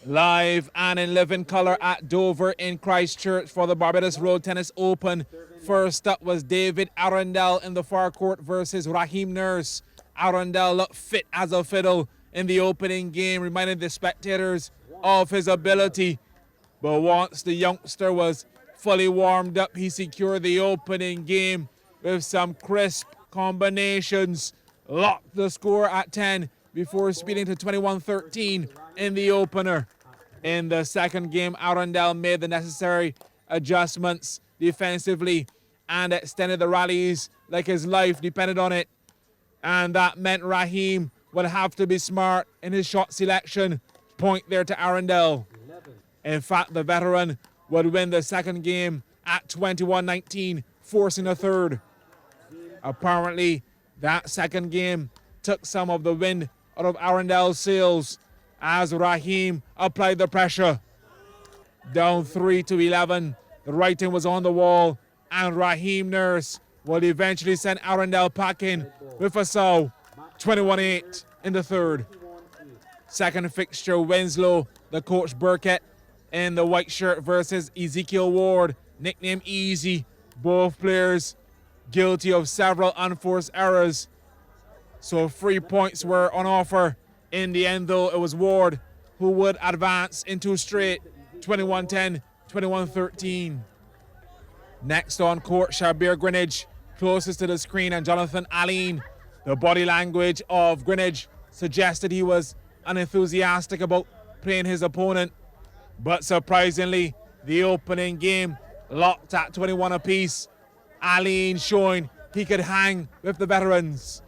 Live and in living colour at Dover in Christchurch for the Barbados Road Tennis Open. First up was David Arundel in the far court versus Raheem Nurse. Arundel looked fit as a fiddle in the opening game, reminding the spectators of his ability. But once the youngster was fully warmed up, he secured the opening game with some crisp combinations. Locked the score at 10 before speeding to 21-13 in the opener. In the second game, Arundel made the necessary adjustments defensively and extended the rallies like his life depended on it. And that meant Raheem would have to be smart in his shot selection. Point there to Arundel. In fact, the veteran would win the second game at 21-19, forcing a third. Apparently, that second game took some of the wind out of Arundel's sails as Raheem applied the pressure. Down 3-11, the writing was on the wall, and Raheem Nurse would eventually send Arundel packing with a sow, 21-8 in the third. Second fixture, Winslow, the coach Burkett, in the white shirt versus Ezekiel Ward, nicknamed Easy. Both players guilty of several unforced errors, so 3 points were on offer. In the end, though, it was Ward who would advance in two straight, 21-10, 21-13. Next on court, Shabir Greenidge, closest to the screen, and Jonathan Allen. The body language of Greenidge suggested he was unenthusiastic about playing his opponent, but surprisingly, the opening game locked at 21 apiece. Allen showing he could hang with the veterans.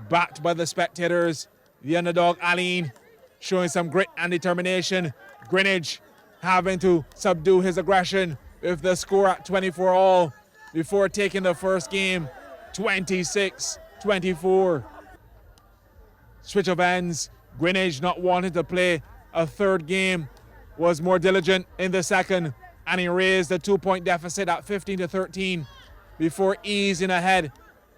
Backed by the spectators, the underdog Allen showing some grit and determination. Greenidge having to subdue his aggression with the score at 24-all before taking the first game, 26-24. Switch of ends. Greenidge, not wanting to play a third game, was more diligent in the second, and he raised the 2-point deficit at 15-13 before easing ahead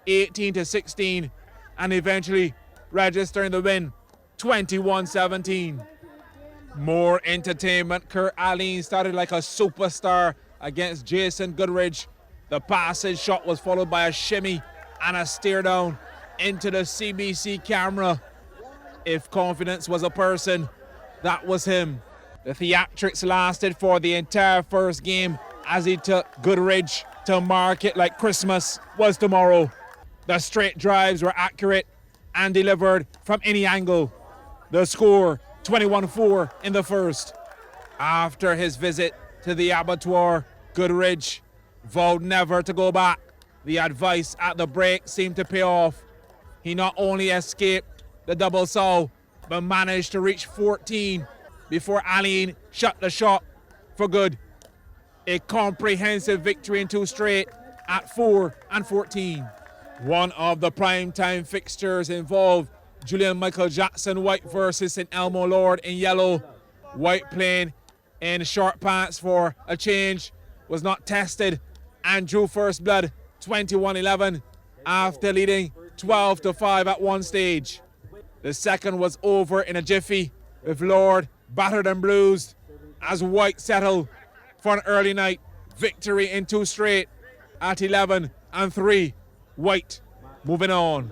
18-16 and eventually registering the win 21-17. More entertainment. Kurt Allen started like a superstar against Jason Goodridge. The passing shot was followed by a shimmy and a stare down into the CBC camera. If confidence was a person, that was him. The theatrics lasted for the entire first game as he took Goodridge to market like Christmas was tomorrow. The straight drives were accurate and delivered from any angle. The score, 21-4 in the first. After his visit to the abattoir, Goodridge vowed never to go back. The advice at the break seemed to pay off. He not only escaped the double sow, but managed to reach 14 before Allen shut the shop for good. A comprehensive victory in two straight at 4-14. One of the primetime fixtures involved Julian Michael Jackson White versus St. Elmo Lord in yellow. White playing in short pants for a change was not tested and drew first blood 21-11 after leading 12-5 at one stage. The second was over in a jiffy with Lord battered and bruised as White settled for an early night victory in two straight at 11-3. White moving on.